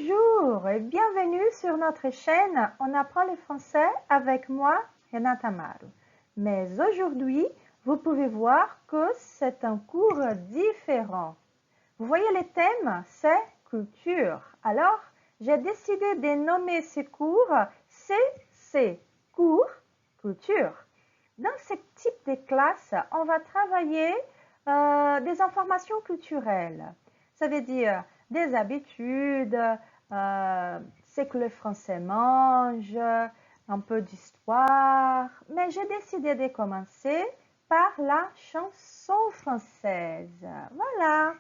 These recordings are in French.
Bonjour et bienvenue sur notre chaîne On apprend le français avec moi, Renata Maru. Mais aujourd'hui, vous pouvez voir que c'est un cours différent. Vous voyez le thème, c'est culture. Alors, j'ai décidé de nommer ce cours CC, cours culture. Dans ce type de classe, on va travailler des informations culturelles. Ça veut dire des habitudes, ce que le français mange, un peu d'histoire. Mais j'ai décidé de commencer par la chanson française. Voilà.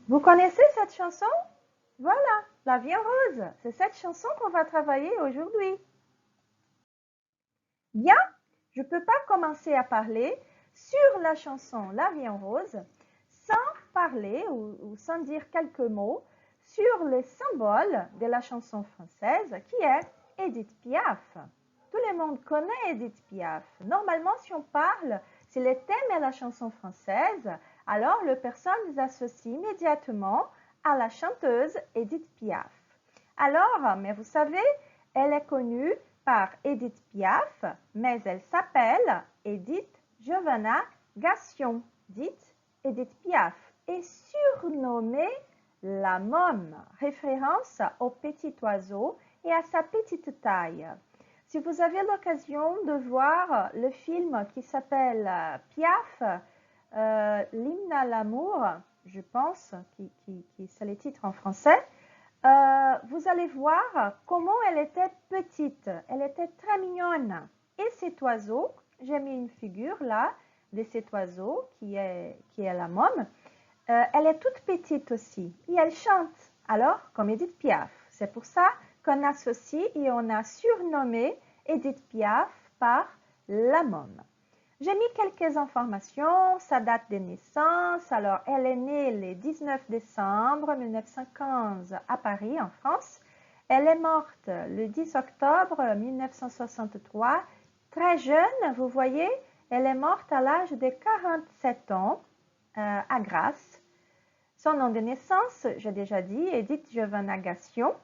Vous connaissez cette chanson? Voilà, La vie en rose. C'est cette chanson qu'on va travailler aujourd'hui. Bien, je ne peux pas commencer à parler sur la chanson La vie en rose sans parler ou sans dire quelques mots sur les symboles de la chanson française qui est Édith Piaf. Tout le monde connaît Édith Piaf. Normalement, si on parle, si le thème est la chanson française, alors les personnes associent immédiatement à la chanteuse Édith Piaf. Alors, mais vous savez, elle est connue par Édith Piaf, mais elle s'appelle Édith Giovanna Gassion, dite Édith Piaf, et surnommée la môme, référence au petit oiseau et à sa petite taille. Si vous avez l'occasion de voir le film qui s'appelle Piaf, l'hymne à l'amour, je pense, qui c'est le titre en français, vous allez voir comment elle était petite. Elle était très mignonne. Et cet oiseau, j'ai mis une figure là de cet oiseau qui est la môme. Elle est toute petite aussi et elle chante. Alors, comme Édith Piaf. C'est pour ça qu'on associe et on a surnommé Édith Piaf par la môme. J'ai mis quelques informations, sa date de naissance. Alors, elle est née le 19 décembre 1915 à Paris, en France. Elle est morte le 10 octobre 1963. Très jeune, vous voyez, elle est morte à l'âge de 47 ans à Grasse. Son nom de naissance, j'ai déjà dit, Édith Giovanna Gassion.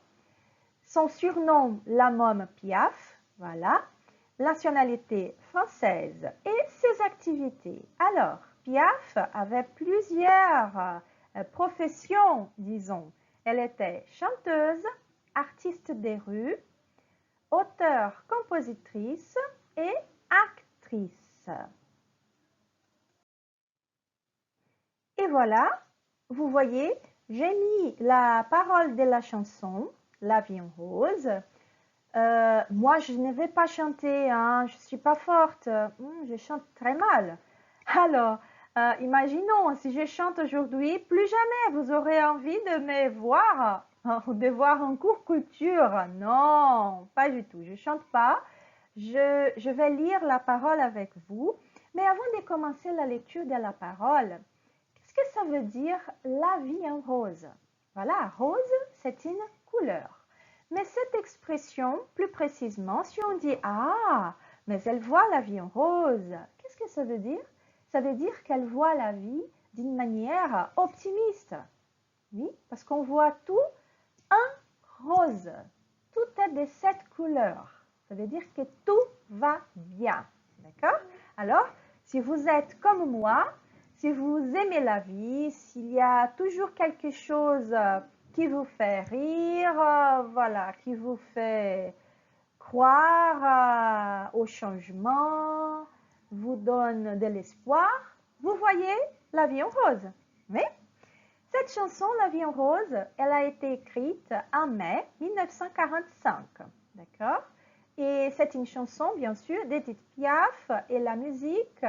Son surnom, la môme Piaf, voilà. Nationalité française et ses activités. Alors, Piaf avait plusieurs professions, disons. Elle était chanteuse, artiste des rues, auteure, compositrice et actrice. Et voilà, vous voyez, j'ai mis la parole de la chanson, La vie en rose. Moi, je ne vais pas chanter, hein, je ne suis pas forte, je chante très mal. Alors, imaginons, si je chante aujourd'hui, plus jamais vous aurez envie de me voir ou de voir un cours culture. Non, pas du tout, je ne chante pas. Je vais lire la parole avec vous. Mais avant de commencer la lecture de la parole, qu'est-ce que ça veut dire la vie en rose? Voilà, rose, c'est une couleur. Mais cette expression, plus précisément, si on dit « Ah, mais elle voit la vie en rose », qu'est-ce que ça veut dire? Ça veut dire qu'elle voit la vie d'une manière optimiste. Oui, parce qu'on voit tout en rose. Tout est de cette couleur. Ça veut dire que tout va bien. D'accord? Alors, si vous êtes comme moi, si vous aimez la vie, s'il y a toujours quelque chose qui vous fait rire, voilà, qui vous fait croire au changement, vous donne de l'espoir, vous voyez la vie en rose. Oui? Cette chanson, La vie en rose, elle a été écrite en mai 1945. D'accord? Et c'est une chanson, bien sûr, d'Édith Piaf et la musique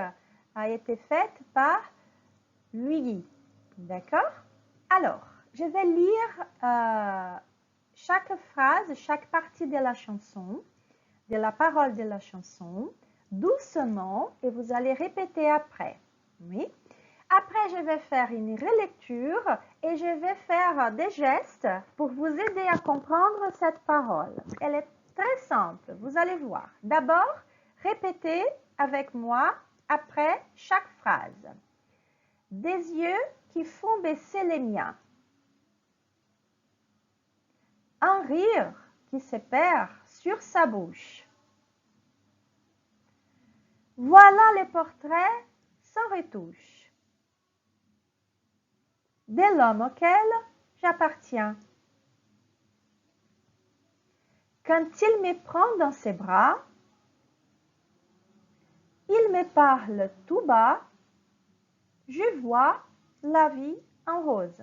a été faite par Luigi. D'accord? Alors, je vais lire chaque phrase, chaque partie de la chanson, de la parole de la chanson, doucement, et vous allez répéter après. Oui? Après, je vais faire une relecture et je vais faire des gestes pour vous aider à comprendre cette parole. Elle est très simple, vous allez voir. D'abord, répétez avec moi après chaque phrase. Des yeux qui font baisser les miens. Un rire qui se perd sur sa bouche. Voilà les portraits sans retouche de l'homme auquel j'appartiens. Quand il me prend dans ses bras, il me parle tout bas, je vois la vie en rose.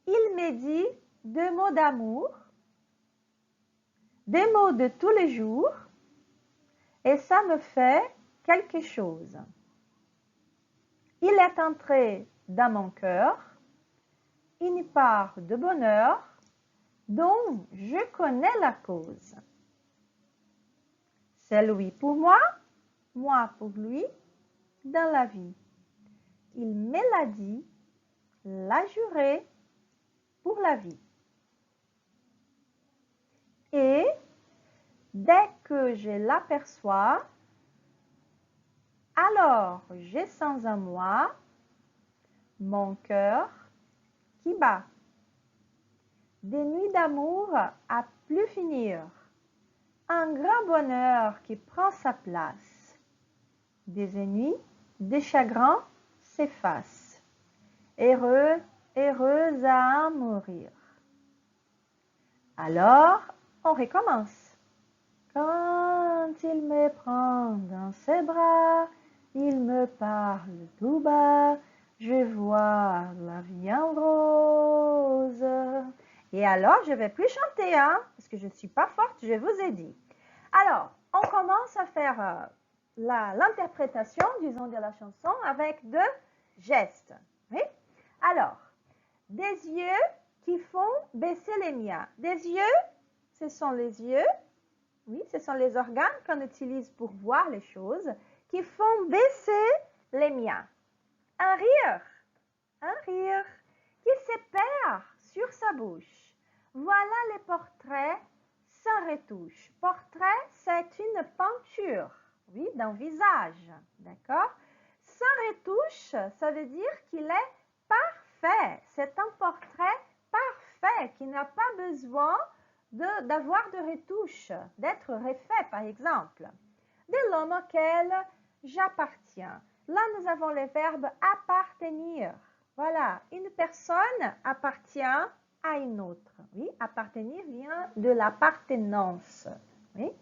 Il me dit deux mots d'amour, des mots de tous les jours, et ça me fait quelque chose. Il est entré dans mon cœur, une part de bonheur dont je connais la cause. C'est lui pour moi pour lui, dans la vie. Il me l'a dit, l'a juré pour la vie. Et dès que je l'aperçois, alors je sens en moi mon cœur qui bat. Des nuits d'amour à plus finir. Un grand bonheur qui prend sa place. Des ennuis, des chagrins s'effacent. Heureux, heureuse à en mourir. Alors, on recommence. Quand il me prend dans ses bras, il me parle tout bas, je vois la vie en rose. Et alors, je ne vais plus chanter, hein, parce que je ne suis pas forte, je vous ai dit. Alors, on commence à faire l'interprétation, disons, de la chanson avec deux gestes. Oui? Alors, des yeux qui font baisser les miens. Des yeux, ce sont les yeux, oui, ce sont les organes qu'on utilise pour voir les choses, qui font baisser les miens. Un rire qui se perd sur sa bouche. Voilà les portraits sans retouche. Portrait, c'est une peinture, oui, d'un visage, d'accord? Sans retouche, ça veut dire qu'il est parfait. C'est un portrait parfait qui n'a pas besoin d'avoir de retouche, d'être refait, par exemple. De l'homme auquel j'appartiens. Là, nous avons le verbe appartenir. Voilà, une personne appartient à une autre. Oui, appartenir vient de l'appartenance. Oui.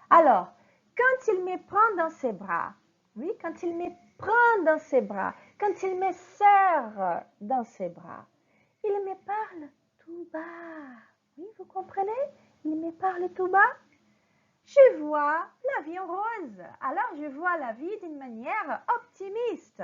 Alors, quand il me prend dans ses bras, oui, quand il me prend dans ses bras, quand il me serre dans ses bras, il me parle tout bas. Oui, vous comprenez? Il me parle tout bas. Je vois la vie en rose. Alors, je vois la vie d'une manière optimiste.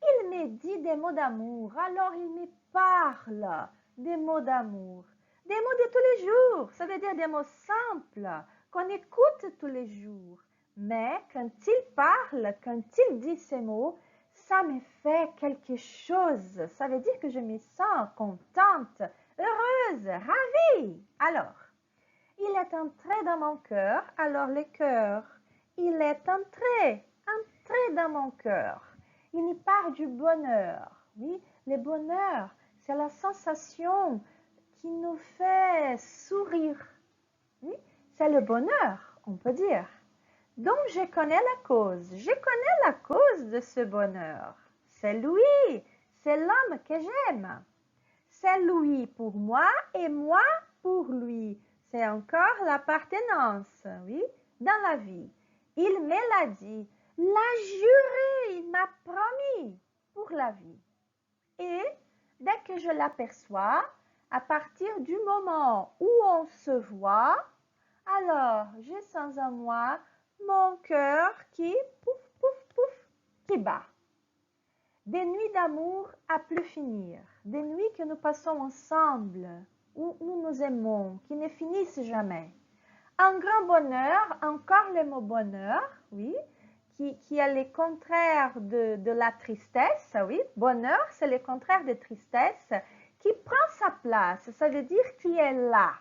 Il me dit des mots d'amour. Alors, il me parle des mots d'amour. Des mots de tous les jours. Ça veut dire des mots simples qu'on écoute tous les jours. Mais quand il parle, quand il dit ces mots, ça me fait quelque chose. Ça veut dire que je me sens contente, heureuse, ravie. Alors, il est entré dans mon cœur. Alors le cœur, il est entré dans mon cœur. Il y part du bonheur. Oui, le bonheur, c'est la sensation qui nous fait sourire. Oui, c'est le bonheur, on peut dire. Donc, je connais la cause. Je connais la cause de ce bonheur. C'est lui, c'est l'homme que j'aime. C'est lui pour moi et moi pour lui. C'est encore l'appartenance, oui, dans la vie. Il me l'a dit, l'a juré, il m'a promis pour la vie. Et dès que je l'aperçois, à partir du moment où on se voit, alors je sens en moi mon cœur qui pouf, pouf, pouf, qui bat. Des nuits d'amour à plus finir, des nuits que nous passons ensemble, où nous nous aimons, qui ne finissent jamais. Un grand bonheur, encore le mot bonheur, oui, qui est le contraire de la tristesse, oui, bonheur, c'est le contraire de tristesse, qui prend sa place, ça veut dire qui est là.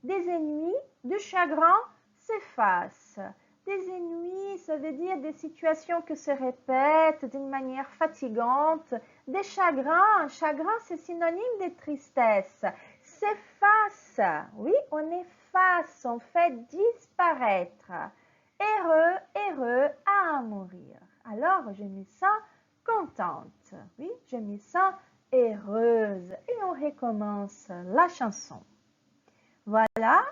Des ennuis, du chagrin s'effacent. Des ennuis, ça veut dire des situations qui se répètent d'une manière fatigante. Des chagrins, chagrin c'est synonyme de tristesse, s'efface, oui, on efface, on fait disparaître. Heureux, heureux à en mourir. Alors, je me sens contente, oui, je me sens heureuse. Et on recommence la chanson. Voilà.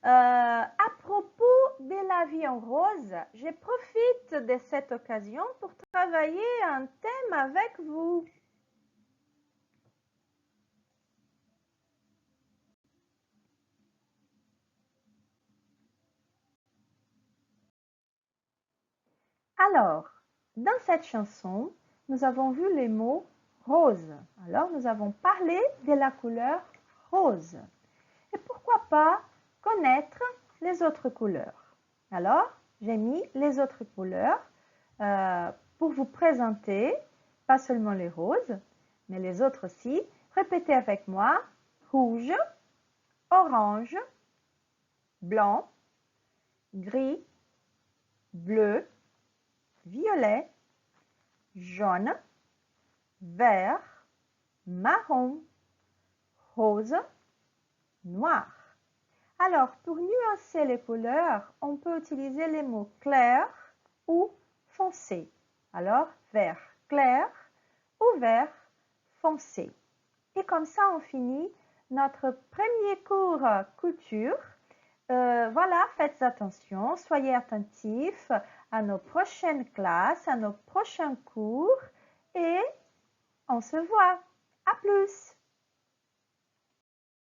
À propos de la vie en rose, je profite de cette occasion pour travailler un thème avec vous. Alors, dans cette chanson, nous avons vu les mots rose. Alors, nous avons parlé de la couleur rose. Et pourquoi pas connaître les autres couleurs? Alors, j'ai mis les autres couleurs pour vous présenter, pas seulement les roses, mais les autres aussi. Répétez avec moi, rouge, orange, blanc, gris, bleu, violet, jaune, vert, marron, rose, noir. Alors, pour nuancer les couleurs, on peut utiliser les mots clair ou foncé. Alors, vert clair ou vert foncé. Et comme ça, on finit notre premier cours couture. Voilà, faites attention, soyez attentifs à nos prochaines classes, à nos prochains cours et on se voit. À plus!